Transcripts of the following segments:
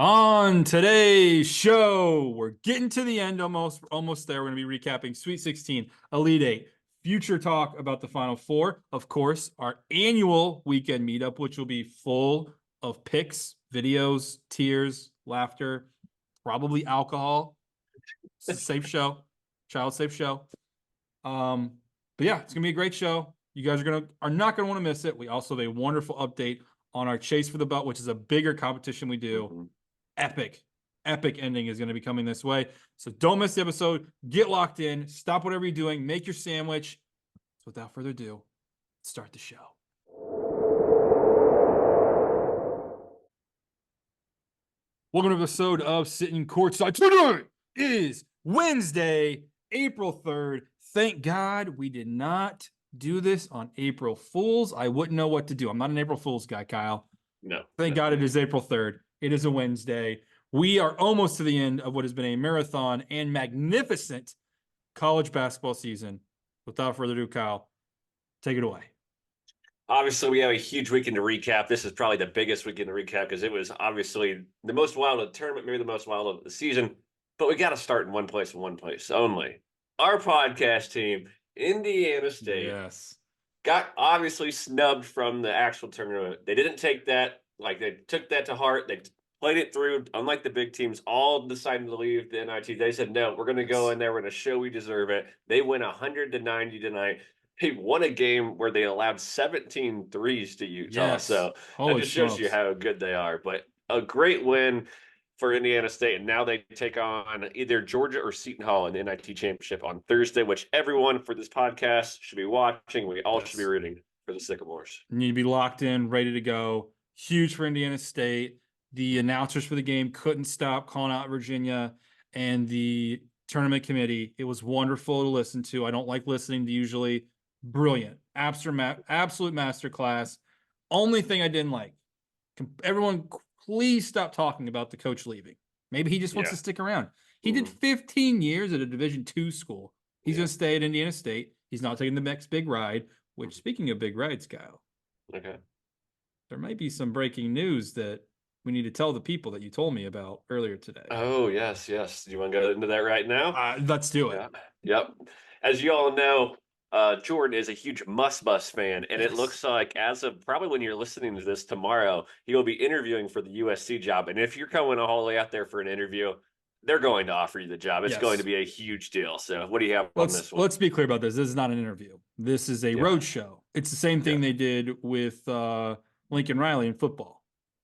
On today's show, we're getting to the end almost there. We're going to be recapping Sweet 16, Elite 8, future talk about the Final Four. Of course, our annual weekend meetup, which will be full of pics, videos, tears, laughter, probably alcohol. It's a safe show, child safe show. But yeah, it's gonna be a great show. You guys are not gonna want to miss it. We also have a wonderful update on our chase for the belt, which is a bigger competition we do. Mhm. Epic ending is going to be coming this way. So don't miss the episode. Get locked in. Stop whatever you're doing. Make your sandwich. So without further ado, start the show. Welcome to the episode of Sitting Courtside. Today is Wednesday, April 3rd. Thank God we did not do this on April Fool's. I wouldn't know what to do. I'm not an April Fool's guy, Kyle. No. Thank God it is April 3rd. It is a Wednesday. We are almost to the end of what has been a marathon and magnificent college basketball season. Without further ado, Kyle, take it away. Obviously, we have a huge weekend to recap. This is probably the biggest weekend to recap because it was obviously the most wild of the tournament, maybe the most wild of the season. But we got to start in one place and one place only. Our podcast team, Indiana State, Yes. got obviously snubbed from the actual tournament. They didn't take that, like they took that to heart. They played it through. Unlike the big teams, all decided to leave the NIT. They said, no, we're going to go in there. We're going to show we deserve it. They win 100-90 tonight. They won a game where they allowed 17 threes to Utah. Yes. So Holy that just shows you smokes. how good they are. But a great win for Indiana State. And now they take on either Georgia or Seton Hall in the NIT championship on Thursday, which everyone for this podcast should be watching. We all should be rooting for the Sycamores. You need to be locked in, ready to go. Huge for Indiana State. The announcers for the game couldn't stop calling out Virginia and the tournament committee. It was wonderful to listen to. I don't like listening to usually. Brilliant. Absolute masterclass. Only thing I didn't like. Everyone, please stop talking about the coach leaving. Maybe he just wants to stick around. He did 15 years at a Division II school. He's going to stay at Indiana State. He's not taking the next big ride, which, speaking of big rides, Kyle, Okay. there might be some breaking news that we need to tell the people that you told me about earlier today. Oh, yes. Do you want to go into that right now? Let's do it. Yep. As you all know, Jordan is a huge Must Bus fan, and it looks like as of probably when you're listening to this tomorrow, he will be interviewing for the USC job. And if you're coming all the way out there for an interview, they're going to offer you the job. It's going to be a huge deal. So, what do you have on this one? Let's be clear about this. This is not an interview. This is a road show. It's the same thing they did with Lincoln Riley in football.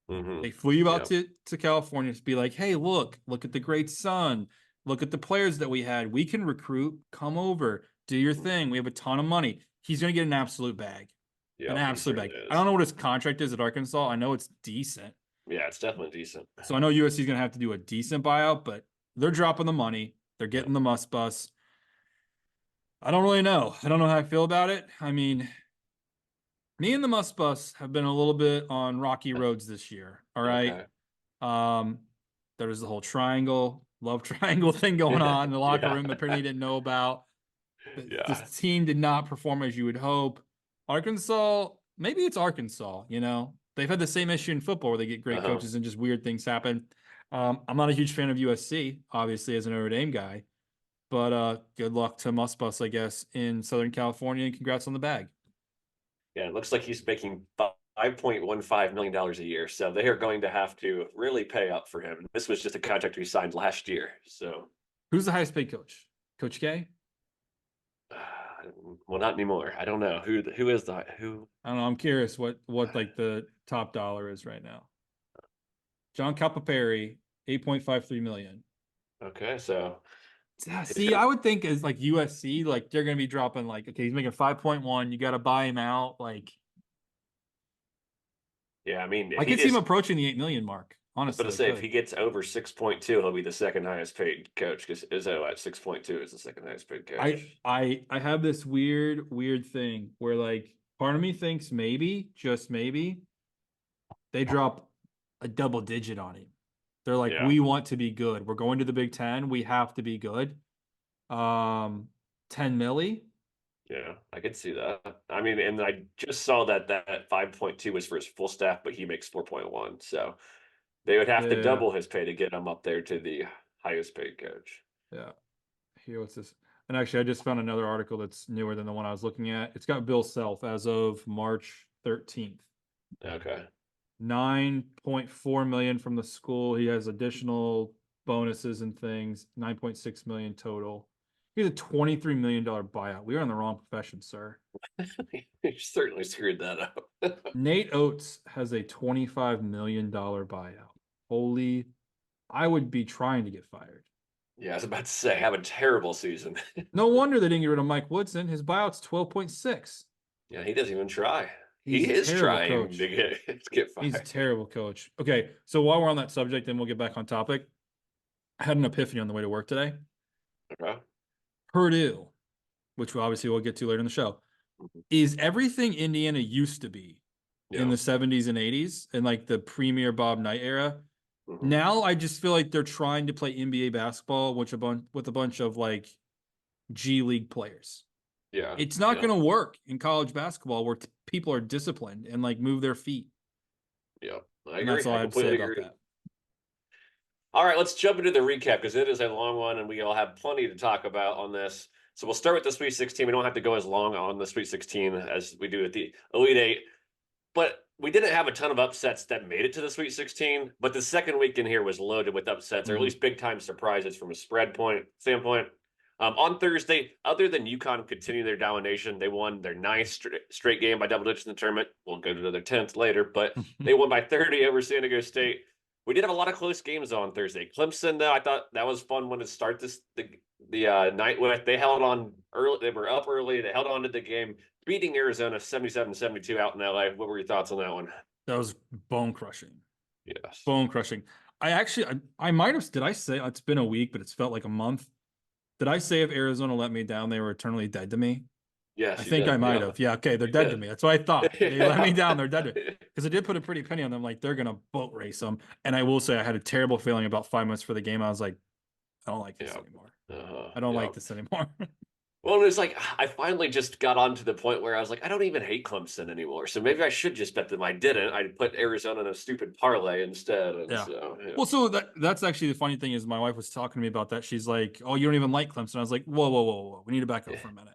They flew you out to California to be like, hey, look at the great sun. Look at the players that we had. We can recruit. Come over. Do your thing. We have a ton of money. He's going to get an absolute bag. An absolute bag. I don't know what his contract is at Arkansas. I know it's decent. Yeah, it's definitely decent. So I know USC is going to have to do a decent buyout, but they're dropping the money. They're getting the Must Bus. I don't really know. I don't know how I feel about it. I mean, me and the Must Bus have been a little bit on rocky roads this year. All right. Okay. There was the whole love triangle thing going on in the locker room that apparently didn't know about. This team did not perform as you would hope. Arkansas, maybe it's Arkansas, they've had the same issue in football where they get great coaches and just weird things happen. I'm not a huge fan of USC, obviously, as a Notre Dame guy, but good luck to Must Bus, I guess, in Southern California, and congrats on the bag. Yeah, it looks like he's making $5.15 million a year. So they are going to have to really pay up for him. This was just a contract he signed last year. So who's the highest paid coach? Coach K? Well, not anymore. I don't know. Who is the who? I don't know. I'm curious what like the top dollar is right now. John Calipari, 8.53 million. Okay, so see, I would think as like USC, like they're gonna be dropping like, okay, he's making 5.1. You got to buy him out. Like, yeah, I mean, I could see him approaching the 8 million mark. Honestly, but to say if he gets over 6.2, he'll be the second highest paid coach because Izzo at 6.2 is the second highest paid coach. I have this weird thing where like part of me thinks maybe, just maybe, they drop a double digit on him. They're like, we want to be good. We're going to the Big Ten. We have to be good. 10 milli. Yeah, I could see that. I mean, and I just saw that 5.2 was for his full staff, but he makes 4.1. So They would have to Yeah. double his pay to get him up there to the highest paid coach. Yeah. Here, what's this? And actually, I just found another article that's newer than the one I was looking at. It's got Bill Self as of March 13th. Okay. 9.4 million from the school. He has additional bonuses and things. 9.6 million total. He has a $23 million buyout. We are in the wrong profession, sir. You certainly screwed that up. Nate Oates has a $25 million buyout. Holy, I would be trying to get fired. Yeah, I was about to say, have a terrible season. No wonder they didn't get rid of Mike Woodson. His buyout's 12.6. Yeah, he doesn't even try. He's He a is terrible trying coach. to get He's a fired. terrible coach. Okay, so while we're on that subject, then we'll get back on topic. I had an epiphany on the way to work today. Okay. Purdue, which obviously we'll get to later in the show, is everything Indiana used to be in the 70s and 80s and like the premier Bob Knight era. Mhm. Now I just feel like they're trying to play NBA basketball with a bunch of like G League players. Yeah. It's not going to work in college basketball where people are disciplined and like move their feet. Yeah. I And agree. that's all I have to say completely about agree. that. All right, let's jump into the recap because it is a long one and we'll have plenty to talk about on this. So we'll start with the Sweet 16. We don't have to go as long on the Sweet 16 as we do at the Elite Eight. But we didn't have a ton of upsets that made it to the Sweet 16. But the second week in here was loaded with upsets, or at least big time surprises from a spread standpoint. On Thursday, other than UConn continue their domination, they won their ninth straight game by double digits in the tournament. We'll go to their 10th later, but they won by 30 over San Diego State. We did have a lot of close games on Thursday. Clemson, though, I thought that was fun one to start the night with. They held on early. They were up early. They held on to the game, beating Arizona 77-72 out in LA. What were your thoughts on that one? That was bone crushing. Yes. Bone crushing. I might have, did I say it's been a week, but it's felt like a month? Did I say if Arizona let me down, they were eternally dead to me? Yes. I think I might have. Yeah. Okay. They're dead to me. That's what I thought. They let me down. They're dead to me. Because I did put a pretty penny on them. Like they're going to boat race them. And I will say I had a terrible feeling about 5 minutes for the game. I was like, I don't like this anymore. I don't like this anymore. Well, it's like I finally just got on to the point where I was like, I don't even hate Clemson anymore. So maybe I should just bet them. I didn't. I put Arizona in a stupid parlay instead. And Yeah. So, yeah. Well, so that's actually the funny thing is my wife was talking to me about that. She's like, "Oh, you don't even like Clemson." I was like, "Whoa, whoa, whoa, whoa. We need to back up for a minute.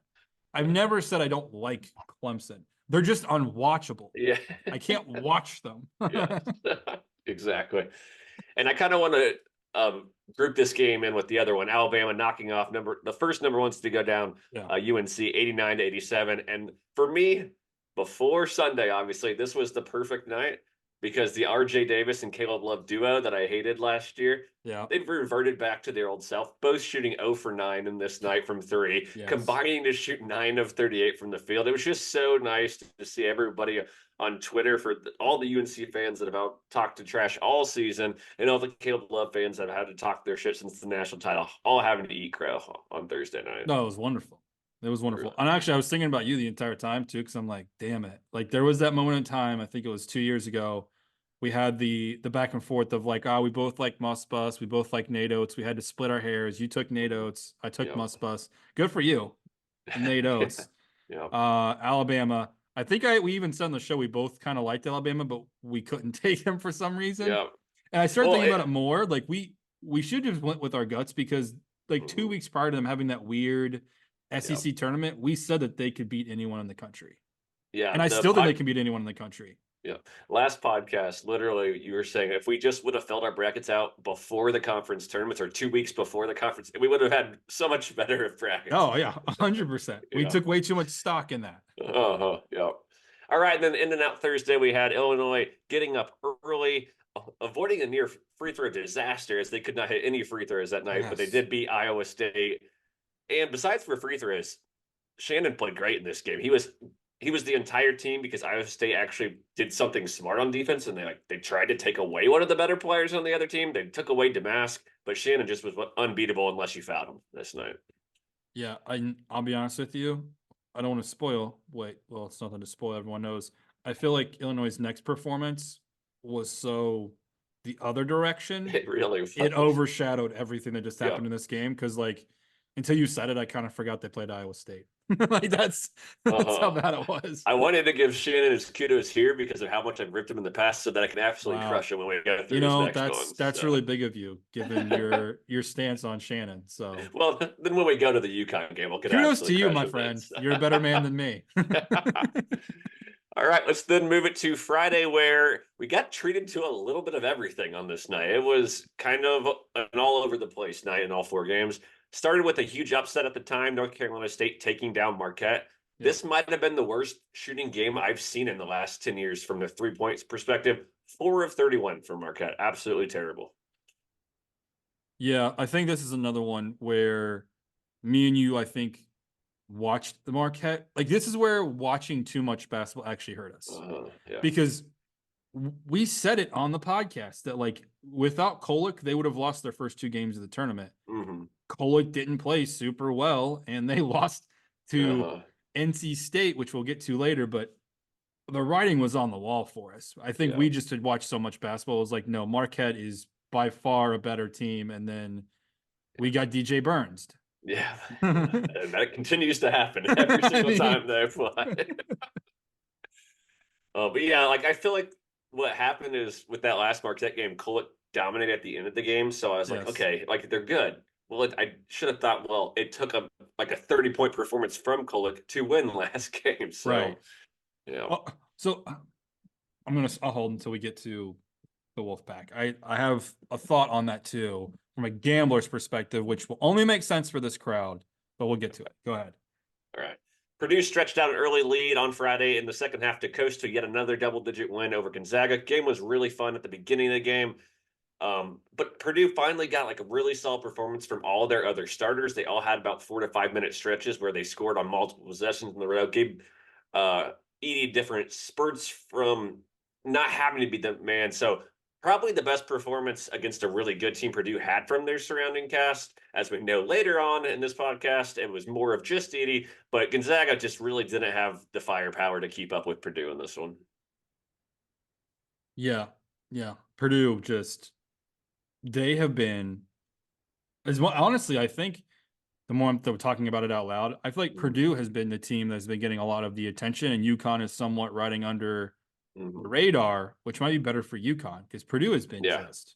I've never said I don't like Clemson. They're just unwatchable. Yeah. I can't watch them." Yeah. Exactly. And I kind of want to group this game in with the other one, Alabama knocking off the first number ones to go down, UNC 89-87. And for me, before Sunday, obviously, this was the perfect night because the RJ Davis and Caleb Love duo that I hated last year, they've reverted back to their old self, both shooting 0 for 9 in this night from 3, combining to shoot 9 of 38 from the field. It was just so nice to see everybody on Twitter, for all the UNC fans that have talked to trash all season, and all the Caleb Love fans that have had to talk their shit since the national title, all having to eat crow on Thursday night. No, it was wonderful. It was wonderful. Really? And actually, I was thinking about you the entire time, too, because I'm like, damn it. Like, there was that moment in time, I think it was 2 years ago, we had the back and forth of like, we both like Muss Bus. We both like Nate Oates. We had to split our hairs. You took Nate Oates. I took Muss Bus. Good for you, Nate Oates. Alabama. I think we even said on the show we both kind of liked Alabama, but we couldn't take them for some reason. Yeah. And I started thinking about it more. Like we should have went with our guts because like 2 weeks prior to them having that weird SEC tournament, we said that they could beat anyone in the country. Yeah. And I still think they can beat anyone in the country. Yeah. Last podcast, literally, you were saying if we just would have filled our brackets out before the conference tournaments or 2 weeks before the conference, we would have had so much better brackets. Oh, yeah, 100%. We took way too much stock in that. Yeah. All right. Then in and out Thursday, we had Illinois getting up early, avoiding a near free throw disaster as they could not hit any free throws that night, but they did beat Iowa State. And besides for free throws, Shannon played great in this game. He was the entire team because Iowa State actually did something smart on defense, and they tried to take away one of the better players on the other team. They took away Damask, but Shannon just was unbeatable unless you fouled him this night. Yeah, I'll be honest with you. I don't want to spoil. Well, it's nothing to spoil. Everyone knows. I feel like Illinois' next performance was so the other direction. It really was. It overshadowed everything that just happened in this game because, like, until you said it, I kind of forgot they played Iowa State. Like that's how bad it was. I wanted to give Shannon his kudos here because of how much I've ripped him in the past, so that I can absolutely Wow. crush him when we go You through his know, next one. that's So. really big of you, given your stance on Shannon. So Well, then when we go to the UConn game, we'll get kudos to absolutely you, crush my him then, friend. so. You're a better man than me. All right, let's then move it to Friday, where we got treated to a little bit of everything on this night. It was kind of an all over the place night in all 4 games. Started with a huge upset at the time, North Carolina State taking down Marquette. Yeah. This might have been the worst shooting game I've seen in the last 10 years from the 3-point perspective. 4 of 31 for Marquette. Absolutely terrible. Yeah, I think this is another one where me and you, I think, watched the Marquette. Like, this is where watching too much basketball actually hurt us. Yeah. Because we said it on the podcast that, like, without Kolek, they would have lost their first 2 games of the tournament. Mm-hmm. Kolek didn't play super well, and they lost to NC State, which we'll get to later, but the writing was on the wall for us. I think we just had watched so much basketball. It was like, no, Marquette is by far a better team. And then we got DJ Burns. Yeah. And that continues to happen every single time they play. But yeah, like I feel like what happened is with that last Marquette game, Kolek dominated at the end of the game. So I was like, okay, like they're good. Well, I should have thought, well, it took a 30-point performance from Kolek to win last game. So, right. Yeah. Well, so I'll hold until we get to the Wolfpack. I have a thought on that too, from a gambler's perspective, which will only make sense for this crowd, but we'll get to it. Go ahead. All right. Purdue stretched out an early lead on Friday in the second half to coast to yet another double-digit win over Gonzaga. Game was really fun at the beginning of the game. But Purdue finally got like a really solid performance from all their other starters. They all had about 4 to 5 minute stretches where they scored on multiple possessions in the row. Gave Edey different spurts from not having to be the man. So probably the best performance against a really good team Purdue had from their surrounding cast. As we know later on in this podcast, it was more of just Edey, but Gonzaga just really didn't have the firepower to keep up with Purdue in this one. Yeah. Purdue they have been, as well, honestly, I think the more I'm talking about it out loud, I feel like Purdue has been the team that's been getting a lot of the attention, and UConn is somewhat riding under the radar, which might be better for UConn because Purdue has been just. I was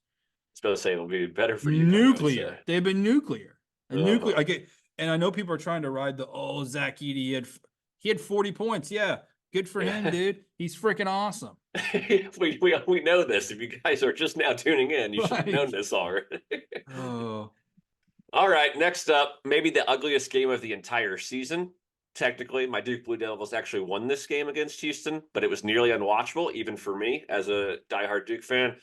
supposed to say it'll be better for UConn. Nuclear. They've been nuclear. Nuclear. And I know people are trying to ride Zach Edey. He had 40 points. Yeah. Good for him, dude. He's freaking awesome. we know this. If you guys are just now tuning in, you should have known this already. Oh. All right, next up, maybe the ugliest game of the entire season. Technically, my Duke Blue Devils actually won this game against Houston, but it was nearly unwatchable, even for me as a diehard Duke fan.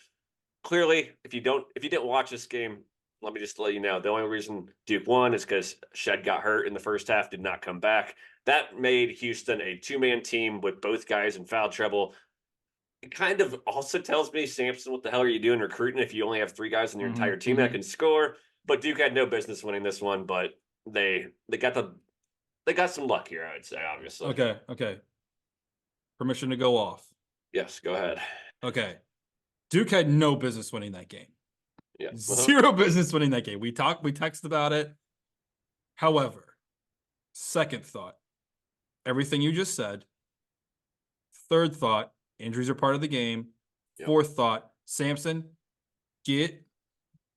Clearly, if you didn't watch this game, let me just let you know, the only reason Duke won is because Shed got hurt in the first half, did not come back. That made Houston a 2-man team with both guys in foul trouble. It kind of also tells me, Sampson, what the hell are you doing recruiting if you only have 3 guys in your entire team that can score? But Duke had no business winning this one, but they got some luck here, I would say, obviously. Okay. Permission to go off. Yes, go ahead. Okay. Duke had no business winning that game. Yeah. Zero business winning that game. We texted about it. However, second thought, everything you just said. Third thought, injuries are part of the game. Yep. Fourth thought, Sampson,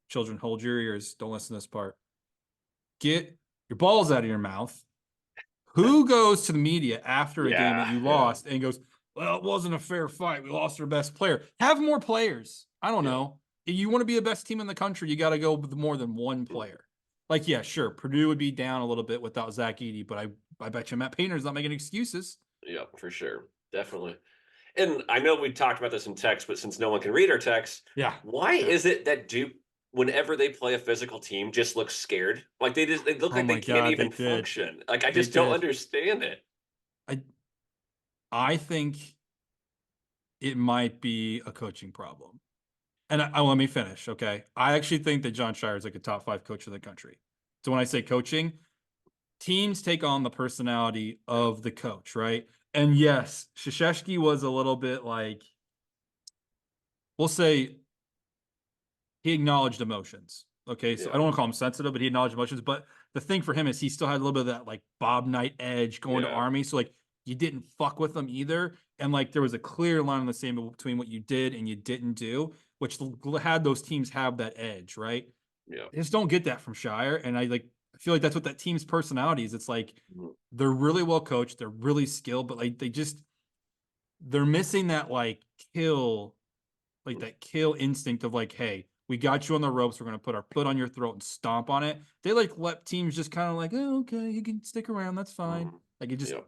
children, hold your ears. Don't listen to this part. Get your balls out of your mouth. Who goes to the media after a game that you lost and goes, well, it wasn't a fair fight. We lost our best player. Have more players. I don't know. If you want to be the best team in the country, you got to go with more than one player. Like, yeah, sure. Purdue would be down a little bit without Zach Edey, but I bet you Matt Painter's not making excuses. Yeah, for sure. Definitely. And I know we talked about this in text, but since no one can read our text, why is it that Duke, whenever they play a physical team, just looks scared? Like they look like they can't even function. Like I just don't understand it. I think it might be a coaching problem. And let me finish, okay? I actually think that Jon Scheyer is like a top 5 coach in the country. So when I say coaching, teams take on the personality of the coach, right? And yes, Krzyzewski was a little bit like, we'll say he acknowledged emotions. Okay, so Yeah. I don't want to call him sensitive, but he acknowledged emotions. But the thing for him is he still had a little bit of that like Bob Knight edge going to Yeah. Army. So like you didn't fuck with him either, and like there was a clear line in the sand between what you did and you didn't do, which had those teams have that edge, right? Yeah. I just don't get that from Shire, and I feel like that's what that team's personality is. It's like Mhm. they're really well coached, they're really skilled, but like they're missing that that kill instinct of like, hey, we got you on the ropes. We're gonna put our foot on your throat and stomp on it. They like let teams just kind of like, oh, okay, you can stick around. That's fine. Mhm. Like it just, Yeah.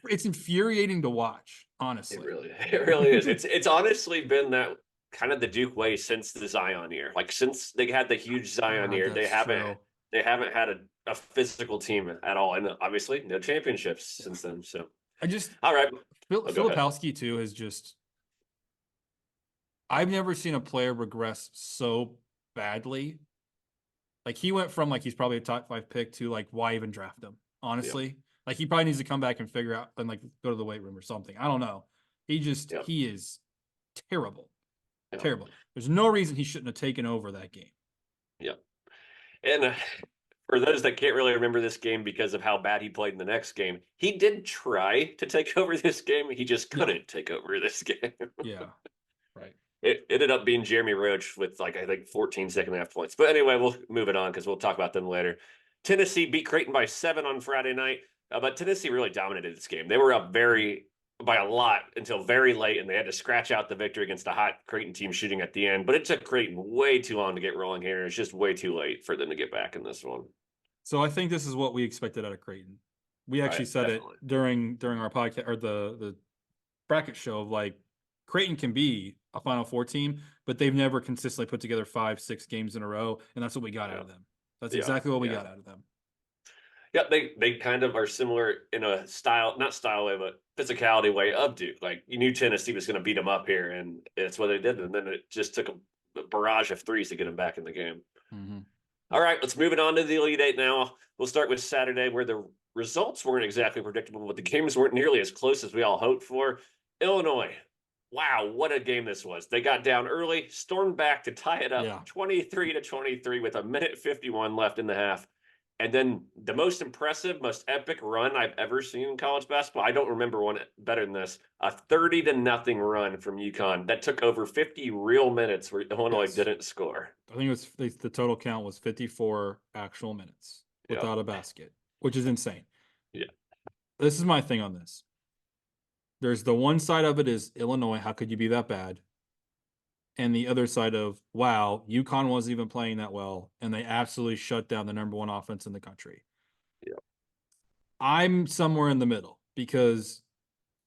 it's infuriating to watch. It Honestly, really is. It's honestly been that kind of the Duke way since the Zion year. Like since they had the huge Zion year, That's true. they haven't had a physical team at all, and obviously no championships since then. So I just all right, go ahead. Filipowski too has just. I've never seen a player regress so badly. Like he went from like he's probably a top 5 pick to like why even draft him? Honestly, like he probably needs to come back and figure out and like go to the weight room or something. I don't know. Yeah, He is terrible, yeah, terrible. There's no reason he shouldn't have taken over that game. yeah. And for those that can't really remember this game because of how bad he played in the next game, he did try to take over this game. He just Yeah. couldn't take over this game. Yeah, right. It ended up being Jeremy Roach with like I think 14 second half points. But anyway, we'll move it on because we'll talk about them later. Tennessee beat Creighton by 7 on Friday night, but Tennessee really dominated this game. They were up by a lot until very late, and they had to scratch out the victory against a hot Creighton team shooting at the end. But it took Creighton way too long to get rolling here. It's just way too late for them to get back in this one. So I think this is what we expected out of Creighton. We actually said Definitely. it during our podcast or the bracket show of like Creighton can be a Final Four team, but they've never consistently put together 5-6 games in a row, and that's what we got out of them. That's exactly what we got out of them. Yeah, they kind of are similar in a style, not style way, but physicality way of Duke. Like you knew Tennessee was going to beat them up here, and it's what they did. And then it just took a barrage of threes to get them back in the game. Mm-hmm. All right, let's move it on to the Elite Eight now. We'll start with Saturday, where the results weren't exactly predictable, but the games weren't nearly as close as we all hoped for. Illinois, wow, what a game this was. They got down early, stormed back to tie it up 23-23 with 1:51 left in the half. And then the most impressive, most epic run I've ever seen in college basketball. I don't remember one better than this. A 30-0 run from UConn that took over 50 real minutes where Illinois didn't score. I think it was the total count was 54 actual minutes without a basket, which is insane. Yeah. This is my thing on this. There's the one side of it is Illinois. How could you be that bad? And the other side of, wow, UConn wasn't even playing that well, and they absolutely shut down the number 1 offense in the country. Yeah. I'm somewhere in the middle because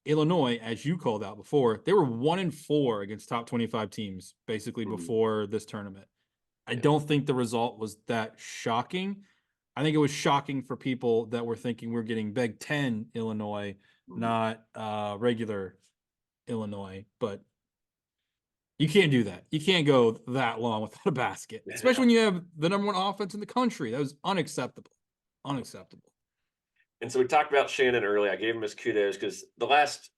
Illinois, as you called out before, they were 1-4 against top 25 teams, basically before this tournament. I don't think the result was that shocking. I think it was shocking for people that were thinking we're getting Big Ten Illinois, not regular Illinois, but you can't do that. You can't go that long without a basket, especially when you have the number 1 offense in the country. That was unacceptable. Unacceptable. And so we talked about Shannon early. I gave him his kudos because the last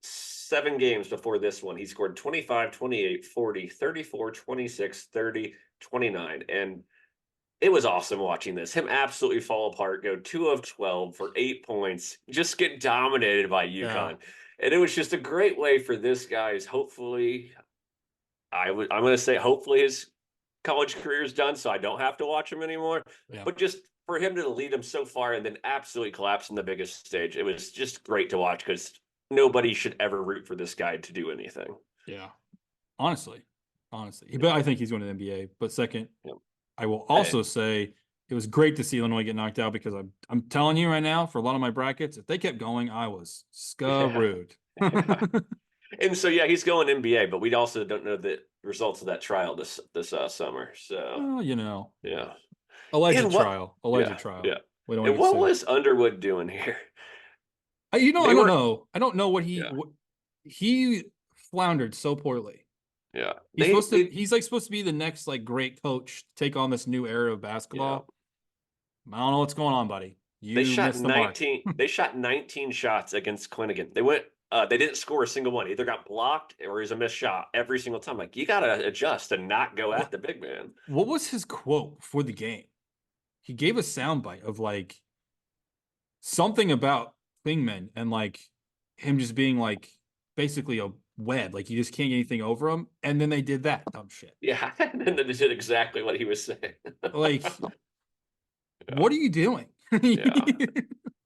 7 games before this one, he scored 25, 28, 40, 34, 26, 30, 29. And it was awesome watching this. Him absolutely fall apart, go 2 of 12 for 8 points, just get dominated by UConn. Yeah. And it was just a great way for this guy's hopefully, I'm going to say hopefully his college career is done, so I don't have to watch him anymore. Yeah. But just for him to lead him so far and then absolutely collapse on the biggest stage, it was just great to watch because nobody should ever root for this guy to do anything. Yeah, honestly. But I think he's going to the NBA. But second, I will also say it was great to see Illinois get knocked out because I'm telling you right now, for a lot of my brackets, if they kept going, I was screwed. And so, he's going NBA, but we also don't know the results of that trial this summer. So, yeah. Alleged trial. Yeah. And what was Underwood doing here? I don't know. I don't know what he floundered so poorly. Yeah. He's supposed to be the next like great coach to take on this new era of basketball. Yeah. I don't know what's going on, buddy. They shot 19 shots against Clinigan. They went they didn't score a single one. Either got blocked or was a missed shot every single time. Like, you got to adjust and not go at What the big man. what was his quote before the game? He gave a soundbite of like something about Klingman and like him just being like basically a web, like you just can't get anything over him. And then they did that dumb shit. Yeah, and then they did exactly what he was saying. Like, Yeah. what are you doing? Yeah.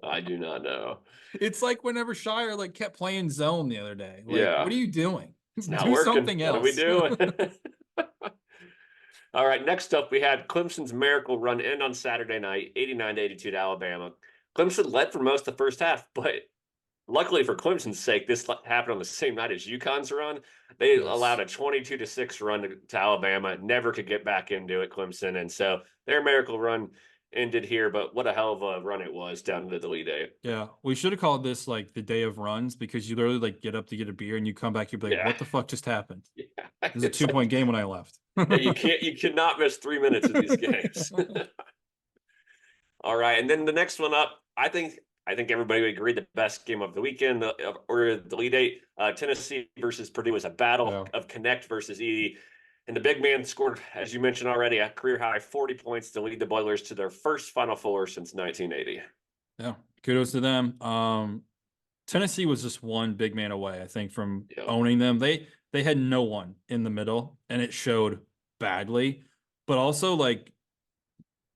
I do not know. It's like whenever Shire like kept playing zone the other day. Like, Yeah. what are you doing? It's not Do working. something What are we else. doing? All right, next up, we had Clemson's miracle run end on Saturday night, 89-82 to Alabama. Clemson led for most of the first half, but luckily for Clemson's sake, this happened on the same night as UConn's run. They Yes. allowed a 22-6 run to Alabama, never could get back into it, Clemson. And so their miracle run ended here, but what a hell of a run it was down to the Elite Eight. Yeah, we should have called this like the day of runs because you literally like get up to get a beer and you come back, you'd be like, Yeah. what the fuck just happened? Yeah. It was a It's 2 like, point game when I left. yeah, you cannot miss 3 minutes of these games. All right, and then the next one up, I think everybody would agree the best game of the weekend or the Elite Eight, Tennessee versus Purdue was a battle of Connect versus Edey. And the big man scored, as you mentioned already, a career high 40 points to lead the Boilers to their first Final Four since 1980. Yeah, kudos to them. Tennessee was just one big man away, I think, from owning them. They had no one in the middle, and it showed badly. But also, like,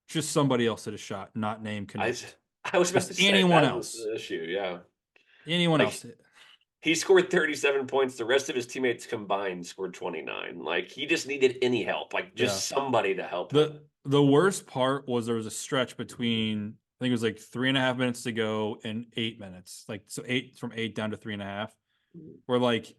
just somebody else hit a shot, not named Connect. I was about to say anyone that else. was the issue, yeah. Anyone else hit. He scored 37 points. The rest of his teammates combined scored 29. Like, he just needed any help, like just somebody to help him. The worst part was there was a stretch between, I think it was like 3.5 minutes to go and 8 minutes. Like, so from 8 down to 3.5, where like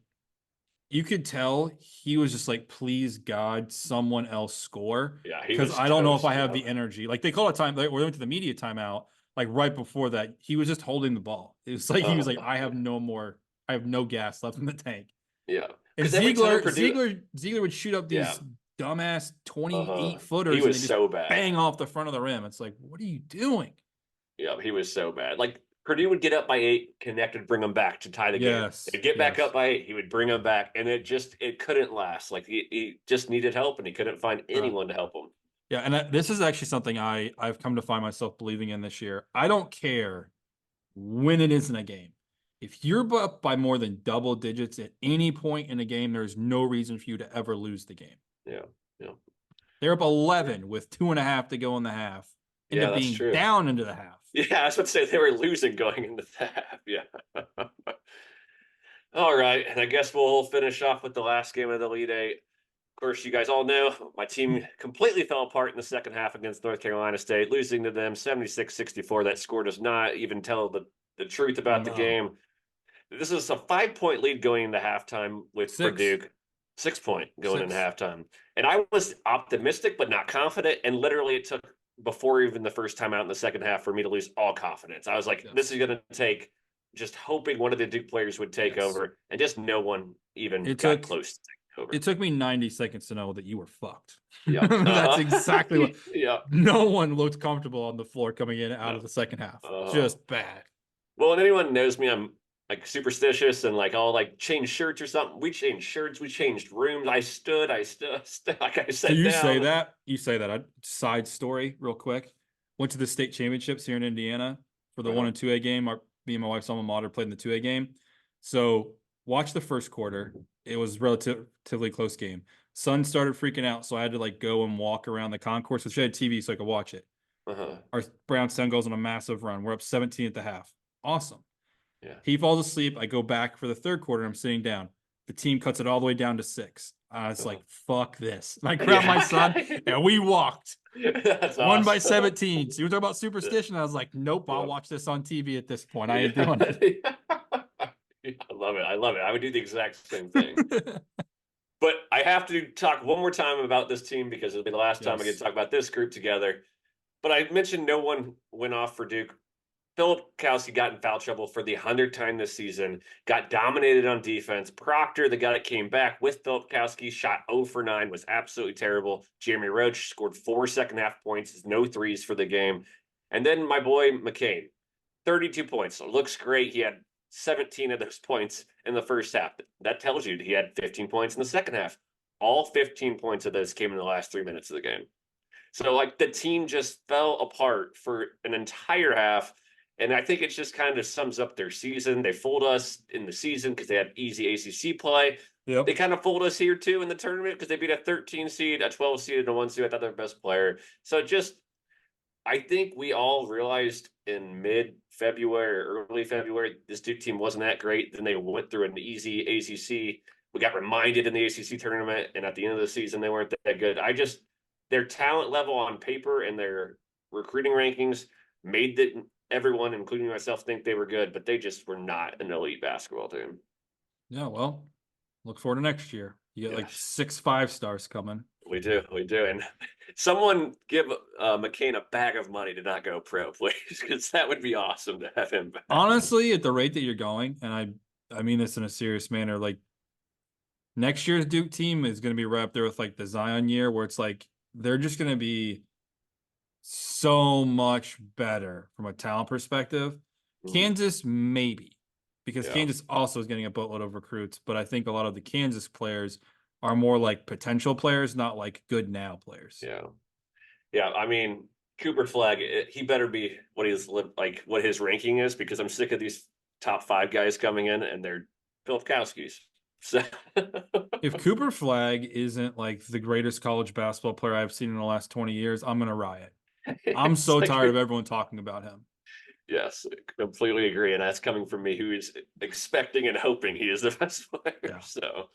you could tell he was just like, please God, someone else score. Yeah, because I don't know if I have the energy. Like, they called a time, or they went to the media timeout. Like, right before that, he was just holding the ball. It was like he was like, I have no gas left in the tank. Yeah. And Ziegler would shoot up these dumbass 28 footers. He was so bad. Bang off the front of the rim. It's like, what are you doing? Yeah, he was so bad. Like, Purdue would get up by 8, Connect would bring them back to tie the game. They'd get back up by 8, he would bring them back, and it couldn't last. Like, he just needed help, and he couldn't find anyone to help him. Yeah, and this is actually something I've come to find myself believing in this year. I don't care when it is in a game. If you're up by more than double digits at any point in a game, there's no reason for you to ever lose the game. Yeah. They're up 11 with 2.5 to go in the half. End up being down into the half. Yeah, I was about to say they were losing going into the half. Yeah. All right, and I guess we'll finish off with the last game of the Elite Eight. Of course, you guys all know my team completely fell apart in the second half against North Carolina State, losing to them 76-64. That score does not even tell the truth about the game. This is a 5-point lead going into halftime with Purdue. 6 point going into halftime. And I was optimistic, but not confident. And literally it took before even the first time out in the second half for me to lose all confidence. I was like, this is going to take just hoping one of the Duke players would take over, and just no one even got close to taking over. It took me 90 seconds to know that you were fucked. Yeah. That's exactly what. Yeah. No one looked comfortable on the floor coming in out of the second half. Just bad. Well, and anyone knows me, I'm like superstitious and like I'll like change shirts or something. We changed shirts, we changed rooms. I stood like I said. So you say that? You say that. Side story, real quick. Went to the state championships here in Indiana for the 1 and 2A game. Me and my wife's alma mater played in the 2A game. So watch the first quarter. It was relatively close game. Sun started freaking out, so I had to like go and walk around the concourse. So she had TV so I could watch it. Our Brownstown goes on a massive run. We're up 17 at the half. Awesome. Yeah. He falls asleep. I go back for the third quarter. I'm sitting down. The team cuts it all the way down to 6. It's like, fuck this. And I grabbed my son and we walked. That's Won by 17. So you were talking about superstition. I was like, nope, I'll watch this on TV at this point. I ain't doing it. I love it. I would do the exact same thing. But I have to talk one more time about this team because it'll be the last time I get to talk about this group together. But I mentioned no one went off for Duke. Philip Kowski got in foul trouble for the 100th time this season, got dominated on defense. Proctor, the guy that came back with Philip Kowski, shot 0 for 9, was absolutely terrible. Jeremy Roach scored 4 second-half points, no threes for the game. And then my boy McCain, 32 points. So looks great. He had 17 of those points in the first half. That tells you he had 15 points in the second half. All 15 points of those came in the last 3 minutes of the game. So like the team just fell apart for an entire half. And I think it just kind of sums up their season. They fooled us in the season because they had easy ACC play. Yep. They kind of fooled us here too in the tournament because they beat a 13 seed, a 12 seed, and a 1 seed. I thought they were best player. So I think we all realized in mid-February or early February, this Duke team wasn't that great. Then they went through an easy ACC. We got reminded in the ACC tournament, and at the end of the season, they weren't that good. Their talent level on paper and their recruiting rankings made everyone, including myself, think they were good, but they just were not an elite basketball team. Yeah, well, look forward to next year. You get like Yes. 6 5-stars coming. We do. And someone give McCain a bag of money to not go pro, please, because that would be awesome to have him back. Honestly, at the rate that you're going, and I mean this in a serious manner, like next year's Duke team is going to be right up there with like the Zion year, where it's like they're just going to be so much better from a talent perspective. Kansas, maybe, because Kansas also is getting a boatload of recruits, but I think a lot of the Kansas players are more like potential players, not like good now players. Yeah. I mean, Cooper Flag, he better be what his ranking is, because I'm sick of these top 5 guys coming in and they're Filipkowskis. So if Cooper Flag isn't like the greatest college basketball player I've seen in the last 20 years, I'm going to riot. I'm so tired of everyone talking about him. Yes, completely agree. And that's coming from me, who is expecting and hoping he is the best player. Yeah. So,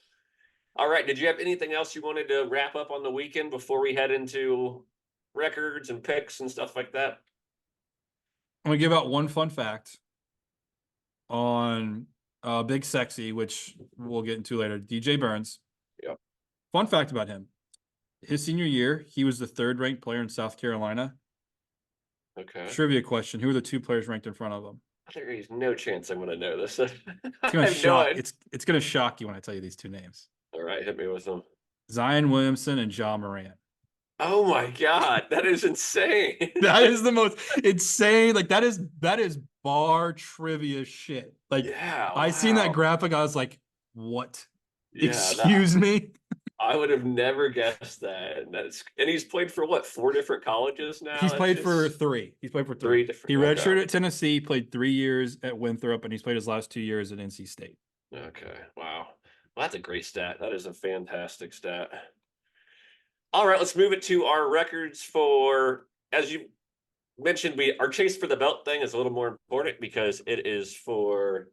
all right. Did you have anything else you wanted to wrap up on the weekend before we head into records and picks and stuff like that? I'm going to give out one fun fact on Big Sexy, which we'll get into later. DJ Burns. Yep. Fun fact about him. His senior year, he was the 3rd ranked player in South Carolina. Okay. Trivia question. Who are the 2 players ranked in front of him? There is no chance I'm going to know this. It's going to shock you when I tell you these 2 names. All right, hit me with them. Zion Williamson and Ja Morant. Oh my God, that is insane. That is the most insane. Like that is bar trivia shit. Like I seen that graphic, I was like, what? Yeah, excuse me? I would have never guessed that. And he's played for what, 4 different colleges now? He's played for 3. He's played for 3 different. He redshirted at Tennessee, played 3 years at Winthrop, and he's played his last 2 years at NC State. Okay. Wow. Well, that's a great stat. That is a fantastic stat. All right, let's move it to our records for, as you mentioned, our chase for the belt thing is a little more important because it is for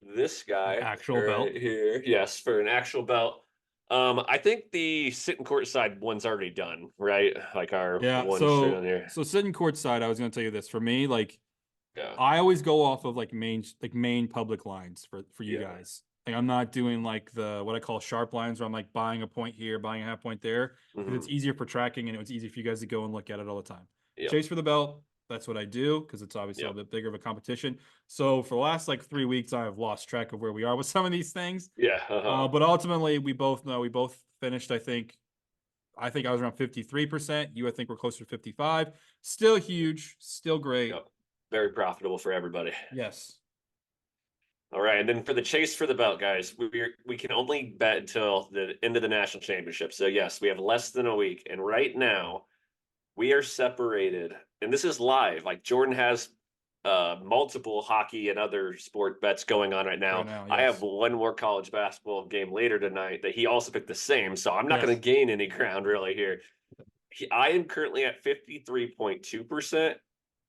this guy. Actual belt here. Yes, for an actual belt. I think the sitting courtside one's already done, right? Like our one so here. So sitting courtside, I was going to tell you this. For me, like, I always go off of like main public lines for you guys. Like I'm not doing like what I call sharp lines, where I'm like buying a point here, buying a half point there. Because it's easier for tracking and it's easy for you guys to go and look at it all the time. Chase for the belt. That's what I do because it's obviously a bit bigger of a competition. So for the last like 3 weeks, I have lost track of where we are with some of these things. But ultimately, we both know we both finished. I think I was around 53%. You, I think, were closer to 55. Still huge. Still great. Very profitable for everybody. Yes. All right, and then for the chase for the belt, guys, we can only bet until the end of the national championship. So yes, we have less than a week, and right now we are separated. And this is live. Like Jordan has multiple hockey and other sport bets going on right now. Yes. I have one more college basketball game later tonight that he also picked the same. So I'm not going to gain any ground really here. I am currently at 53.2%.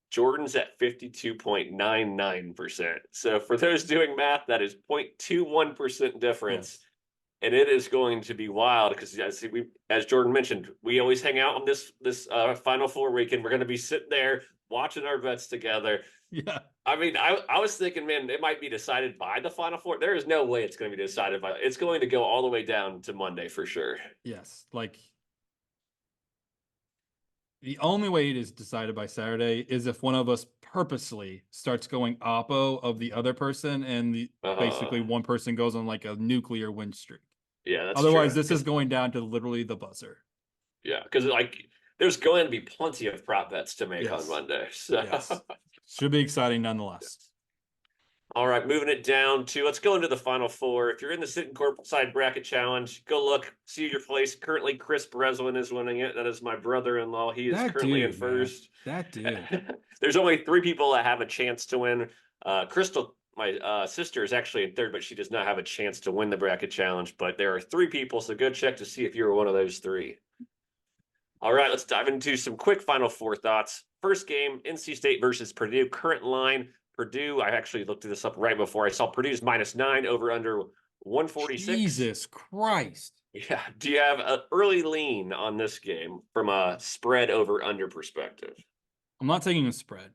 Jordan's at 52.99%. So for those doing math, that is 0.21% difference. And it is going to be wild because as Jordan mentioned, we always hang out on this Final Four weekend. We're going to be sitting there watching our bets together. Yeah. I mean, I was thinking, man, it might be decided by the Final Four. There is no way it's going to be decided by. It's going to go all the way down to Monday for sure. Yes. Like the only way it is decided by Saturday is if one of us purposely starts going oppo of the other person and basically one person goes on like a nuclear win streak. Yeah, that's otherwise true. This is going down to literally the buzzer. Yeah, because like there's going to be plenty of prop bets to make on Monday. So should be exciting nonetheless. All right, moving it down to, let's go into the final four. If you're in the Sitting Courtside Bracket Challenge, go look, see your place. Currently, Chris Breslin is winning it. That is my brother-in-law. He is That currently in dude, man. first. That dude. There's only 3 people that have a chance to win. Crystal, my sister, is actually in third, but she does not have a chance to win the Bracket Challenge. But there are 3 people, so go check to see if you're one of those 3. All right, let's dive into some quick Final Four thoughts. First game, NC State versus Purdue. Current line, Purdue, I actually looked this up right before. I saw Purdue's -9 over under 146. Jesus Christ. Yeah. Do you have an early lean on this game from a spread over under perspective? I'm not taking a spread.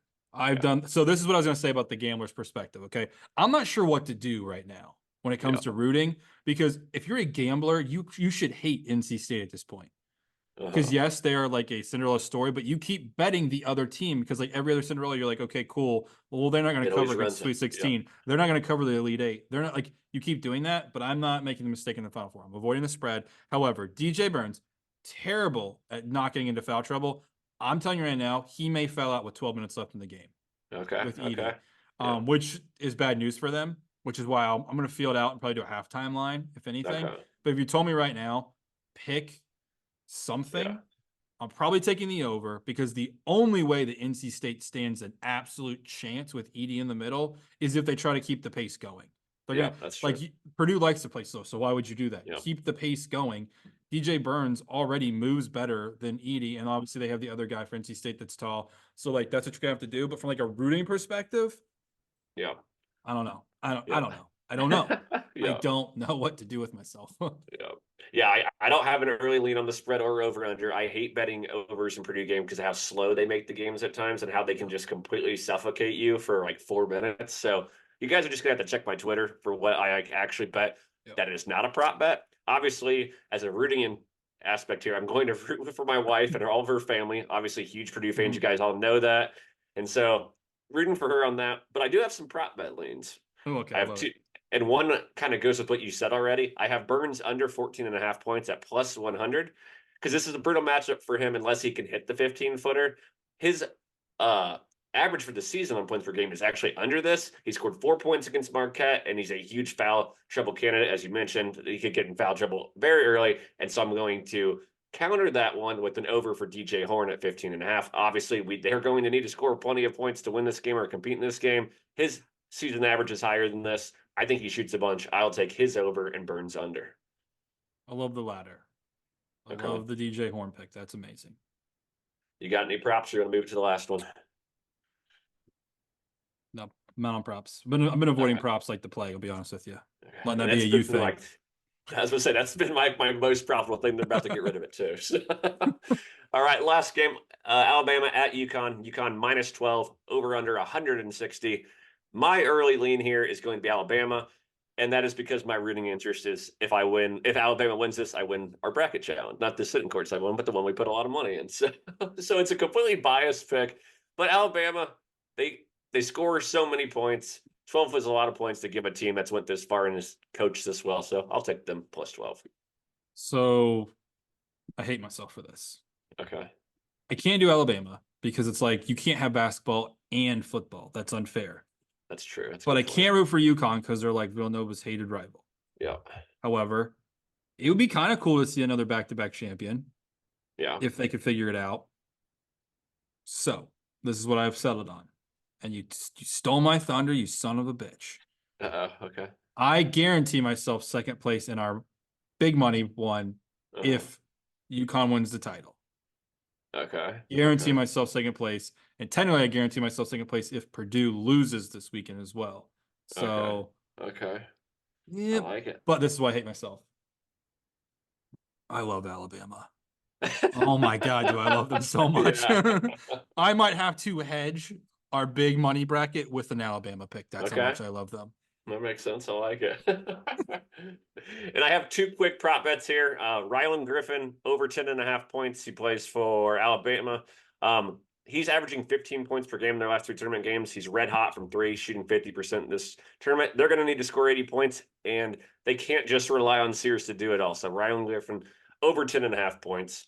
So this is what I was going to say about the gambler's perspective. Okay. I'm not sure what to do right now when it comes to rooting, because if you're a gambler, you should hate NC State at this point. Because yes, they are like a Cinderella story, but you keep betting the other team because like every other Cinderella, you're like, okay, cool. Well, they're not going to cover against Sweet 16. They're not going to cover the Elite Eight. They're not like, you keep doing that, but I'm not making the mistake in the Final Four. I'm avoiding the spread. However, DJ Burns, terrible at not getting into foul trouble. I'm telling you right now, he may foul out with 12 minutes left in the game. Okay. With Edie, which is bad news for them, which is why I'm going to field out and probably do a halftime line, if anything. But if you told me right now, pick something, I'm probably taking the over, because the only way that NC State stands an absolute chance with Edie in the middle is if they try to keep the pace going. They're gonna, that's true. like, Purdue likes to play slow, so why would you do that? Keep the pace going. DJ Burns already moves better than Edie, and obviously they have the other guy for NC State that's tall. So like that's what you're gonna have to do. But from like a rooting perspective, I don't know. I don't know. I don't know. I don't know what to do with myself. I don't have an early lean on the spread or over under. I hate betting overs in Purdue game because of how slow they make the games at times and how they can just completely suffocate you for like 4 minutes. So you guys are just gonna have to check my Twitter for what I actually bet. That is not a prop bet. Obviously, as a rooting aspect here, I'm going to root for my wife and all of her family. Obviously, huge Purdue fans. You guys all know that, and so rooting for her on that. But I do have some prop bet leans. Oh, okay. I have 2. And one kind of goes with what you said already. I have Burns under 14.5 points at +100, because this is a brutal matchup for him unless he can hit the 15-footer. His average for the season on points per game is actually under this. He scored 4 points against Marquette, and he's a huge foul trouble candidate. As you mentioned, he could get in foul trouble very early. And so I'm going to counter that one with an over for DJ Horn at 15.5. Obviously, they're going to need to score plenty of points to win this game or compete in this game. His season average is higher than this. I think he shoots a bunch. I'll take his over and Burns under. I love the latter. I love the DJ Horn pick. That's amazing. You got any props? You're going to move to the last one. No, I'm not on props. I've been avoiding props like the plague, I'll be honest with you. Letting that be a you thing. I was going to say, that's been my most profitable thing. They're about to get rid of it too. So. All right, last game, Alabama at UConn. UConn -12, over under 160. My early lean here is going to be Alabama, and that is because my rooting interest is if Alabama wins this, I win our bracket challenge. Not the Sitting Courtside one, but the one we put a lot of money in. So it's a completely biased pick. But Alabama, they score so many points. 12 was a lot of points to give a team that's went this far and has coached this well. So I'll take them +12. So I hate myself for this. Okay. I can't do Alabama because it's like you can't have basketball and football. That's unfair. That's true. But I can't root for UConn because they're like Villanova's hated rival. Yeah. However, it would be kind of cool to see another back-to-back champion. Yeah. If they could figure it out. So this is what I've settled on. And you stole my thunder, you son of a bitch. Okay. I guarantee myself second place in our big money one if UConn wins the title. Okay. Guarantee myself second place. And technically, I guarantee myself second place if Purdue loses this weekend as well. So, yeah, I like it. But this is why I hate myself. I love Alabama. Oh my God, do I love them so much? I might have to hedge our big money bracket with an Alabama pick. That's how much I love them. That makes sense. I like it. And I have 2 quick prop bets here. Rylan Griffin over 10.5 points. He plays for Alabama. He's averaging 15 points per game in their last 3 tournament games. He's red hot from 3, shooting 50% in this tournament. They're going to need to score 80 points, and they can't just rely on Sears to do it all. So Rylan Griffin over 10.5 points.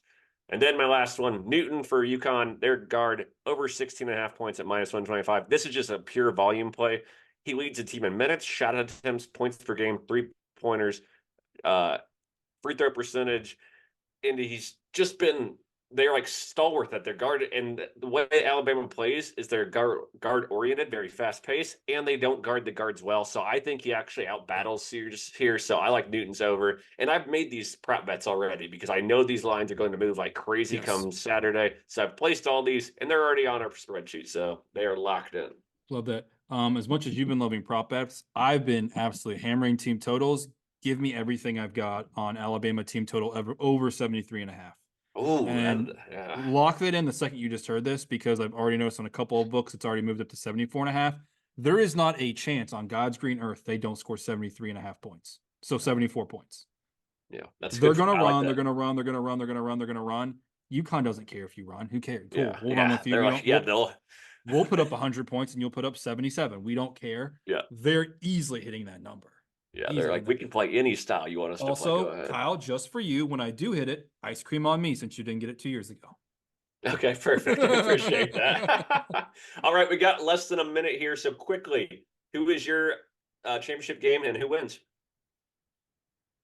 And then my last one, Newton for UConn, their guard, over 16.5 points at -125. This is just a pure volume play. He leads the team in minutes, shot attempts, points per game, 3-pointers, free throw percentage, and he's just been they're like stalwart at their guard. And the way Alabama plays is they're guard oriented, very fast paced, and they don't guard the guards well. So I think he actually out battles Sears here. So I like Newton's over, and I've made these prop bets already because I know these lines are going to move like crazy Yes. come Saturday. So I've placed all these, and they're already on our spreadsheet, so they are locked in. Love that. As much as you've been loving prop bets, I've been absolutely hammering team totals. Give me everything I've got on Alabama team total over 73.5. Oh, And yeah. lock that in the second you just heard this, because I've already noticed on a couple of books, it's already moved up to 74.5. There is not a chance on God's green earth they don't score 73.5 points. So 74 points. Yeah, that's They're good. going to I like run. that. They're going to run. They're going to run. They're going to run. They're going to run. UConn doesn't care if you run. Who cares? Cool. Yeah, We'll run with you. They're We like, don't- we'll put up 100 points and you'll put up 77. We don't care. Yeah. They're easily hitting that number. Yeah, Easily they're like, we can play any style you want us to play. Go Also, ahead. Kyle, just for you, when I do hit it, ice cream on me since you didn't get it 2 years ago. Okay, perfect. I appreciate that. All right, we got less than a minute here, so quickly, who is your championship game and who wins?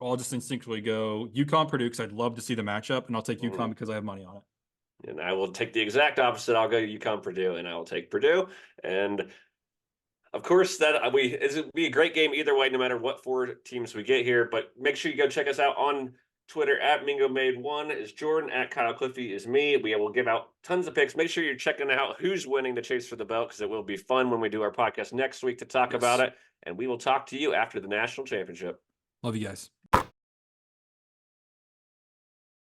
I'll just instinctively go UConn Purdue because I'd love to see the matchup, and I'll take UConn because I have money on it. And I will take the exact opposite. I'll go UConn Purdue, and I will take Purdue. And of course, it'll be a great game either way, no matter what four teams we get here. But make sure you go check us out on Twitter at MingoMade1 is Jordan, at Kyle Cliffy is me. We will give out tons of picks. Make sure you're checking out who's winning the chase for the belt, because it will be fun when we do our podcast next week to talk about it. And we will talk to you after the national championship. Love you guys.